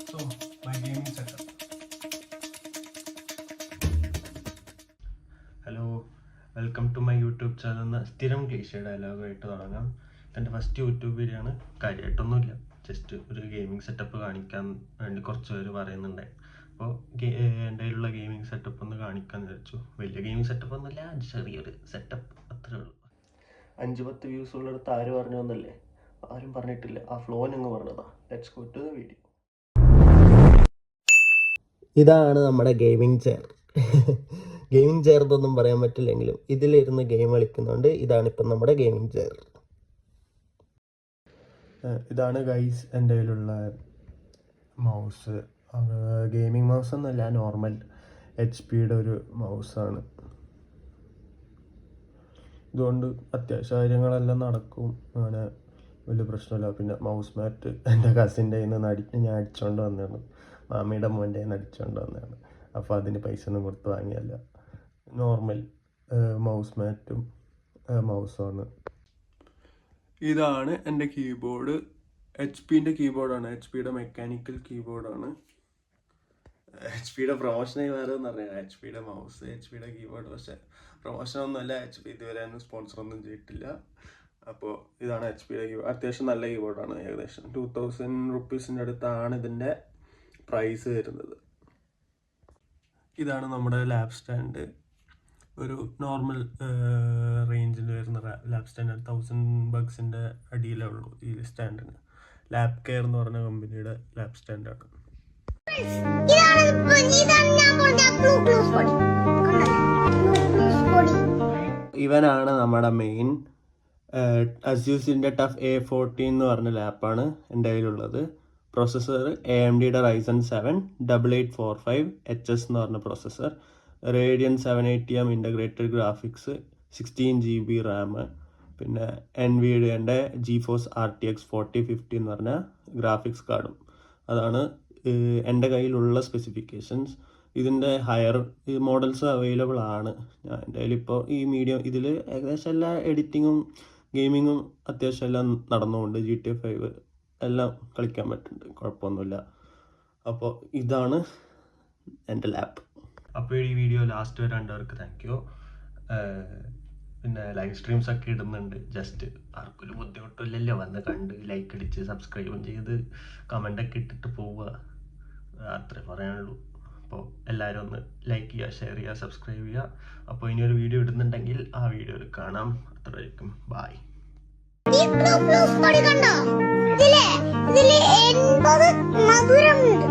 So, my gaming setup. Hello, welcome to my YouTube channel എന്ന സ്ഥിരം cliché ഡയലോഗായിട്ട് തുടങ്ങാം. എൻ്റെ ഫസ്റ്റ് യൂട്യൂബ് വീഡിയോ ആണ്. കാര്യമായിട്ടൊന്നുമില്ല, ജസ്റ്റ് ഒരു ഗെയിമിംഗ് സെറ്റപ്പ് കാണിക്കാൻ വേണ്ടി കുറച്ച് പേര് പറയുന്നുണ്ടായി. അപ്പോൾ എൻ്റെ കയ്യിലുള്ള ഗെയിമിംഗ് സെറ്റപ്പ് ഒന്ന് കാണിക്കാമെന്ന് വിചാരിച്ചു. വലിയ ഗെയിമിംഗ് സെറ്റപ്പ് ഒന്നുമില്ല, ചെറിയൊരു സെറ്റപ്പ് അത്രേ ഉള്ളൂ. 5-10 വ്യൂസ് ഉള്ളിടത്ത് ആര് പറഞ്ഞു വന്നല്ലേ? ആരും പറഞ്ഞിട്ടില്ല, ആ ഫ്ലോനങ്ങ് പറഞ്ഞതാ. Let's go to the video. ഇതാണ് നമ്മുടെ ഗെയിമിംഗ് ചെയർ. ഗെയിമിംഗ് ചെയർ എന്നൊന്നും പറയാൻ പറ്റില്ലെങ്കിലും ഇതിലിരുന്ന് ഗെയിം കളിക്കുന്നുണ്ട്. ഇതാണിപ്പം നമ്മുടെ ഗെയിമിംഗ് ചെയർ. ഇതാണ് ഗൈസ് എൻ്റെ കയ്യിലുള്ള മൗസ്. ഗെയിമിംഗ് മൗസ് ഒന്നുമല്ല, നോർമൽ HP-യുടെ ഒരു മൗസാണ്. ഇതുകൊണ്ട് അത്യാവശ്യ കാര്യങ്ങളെല്ലാം നടക്കും, അങ്ങനെ വലിയ പ്രശ്നമില്ല. പിന്നെ മൗസ് മാറ്റ് എൻ്റെ കസിൻ്റെ കയ്യിൽ നിന്ന് ഞാൻ അടിച്ചുകൊണ്ട് വന്നതാണ്, മാമിയുടെ മോൻ്റെ കയ്യിൽ നിന്ന് അടിച്ചുകൊണ്ട് വന്നതാണ്. അപ്പോൾ അതിന് പൈസ ഒന്നും കൊടുത്ത് വാങ്ങിയല്ല, നോർമൽ മൗസ് മാറ്റും മൗസുമാണ്. ഇതാണ് എൻ്റെ കീബോർഡ്. HP-ൻ്റെ കീബോർഡാണ്, HP-യുടെ മെക്കാനിക്കൽ കീബോർഡാണ്. HP-യുടെ പ്രൊമോഷനായി വേറെ എന്ന് പറഞ്ഞാൽ HP-യുടെ മൗസ്, HP-യുടെ കീബോർഡ്. പക്ഷേ പ്രൊമോഷനൊന്നുമല്ല, HP ഇതുവരെ ഒന്നും സ്പോൺസറൊന്നും ചെയ്തിട്ടില്ല. അപ്പോൾ ഇതാണ് HP-യുടെ കീബോർഡ്. അത്യാവശ്യം നല്ല കീബോർഡാണ്. ഏകദേശം 2000 റുപ്പീസിൻ്റെ അടുത്താണ് ഇതിൻ്റെ പ്രൈസ് വരുന്നത്. ഇതാണ് നമ്മുടെ ലാബ് സ്റ്റാൻഡ്. ഒരു നോർമൽ റേഞ്ചിൽ വരുന്ന ലാബ് സ്റ്റാൻഡ് 1000 ബഗ്സിൻ്റെ അടിയിലേ ഉള്ളൂ ഈ സ്റ്റാൻഡിന്. ലാബ് കെയർ എന്ന് പറഞ്ഞ കമ്പനിയുടെ ലാബ് സ്റ്റാൻഡാണ്. ഇവനാണ് നമ്മുടെ മെയിൻ അസ്യൂസിൻ്റെ ടഫ് A14 എന്ന് പറഞ്ഞ ലാപ്പാണ് എൻ്റെ കയ്യിലുള്ളത്. പ്രോസസ്സർ AMDയുടെ Ryzen 7 8845 HS എന്ന് പറഞ്ഞ processor, Radeon 780M integrated graphics, 16 GB Ram, പിന്നെ NVIDIA GeForce RTX 4050 എന്ന് പറഞ്ഞ ഗ്രാഫിക്സ് കാർഡും. അതാണ് എൻ്റെ കയ്യിലുള്ള സ്പെസിഫിക്കേഷൻസ്. ഇതിൻ്റെ ഹയർ മോഡൽസ് അവൈലബിൾ ആണ്. എൻ്റെ കയ്യിലിപ്പോൾ ഈ മീഡിയം ഇതിൽ ഏകദേശം എല്ലാ എഡിറ്റിങ്ങും ഗെയിമിങ്ങും അത്യാവശ്യം എല്ലാം നടന്നുകൊണ്ട് GTA 5 എല്ലാം കളിക്കാൻ പറ്റുന്നുണ്ട്, കുഴപ്പമൊന്നുമില്ല. അപ്പോൾ ഇതാണ് എൻ്റെ ലാപ്പ്. അപ്പോൾ ഈ വീഡിയോ ലാസ്റ്റ് വരെ കണ്ടവർക്ക് താങ്ക് യു. പിന്നെ ലൈവ് സ്ട്രീംസ് ഒക്കെ ഇടുന്നുണ്ട്, ജസ്റ്റ് ആർക്കൊരു ബുദ്ധിമുട്ടില്ലല്ലോ, വന്ന് കണ്ട് ലൈക്ക് അടിച്ച് സബ്സ്ക്രൈബും ചെയ്ത് കമൻ്റൊക്കെ ഇട്ടിട്ട് പോവുക, അത്രേ പറയാനുള്ളൂ. അപ്പോൾ എല്ലാവരും ഒന്ന് ലൈക്ക് ചെയ്യുക, ഷെയർ ചെയ്യുക, സബ്സ്ക്രൈബ് ചെയ്യുക. അപ്പോൾ ഇനിയൊരു വീഡിയോ ഇടുന്നുണ്ടെങ്കിൽ ആ വീഡിയോയിൽ കാണാം. അത്രയായിരിക്കും, ബായ്. ഇതിലെ 80 മധുരമുണ്ട്.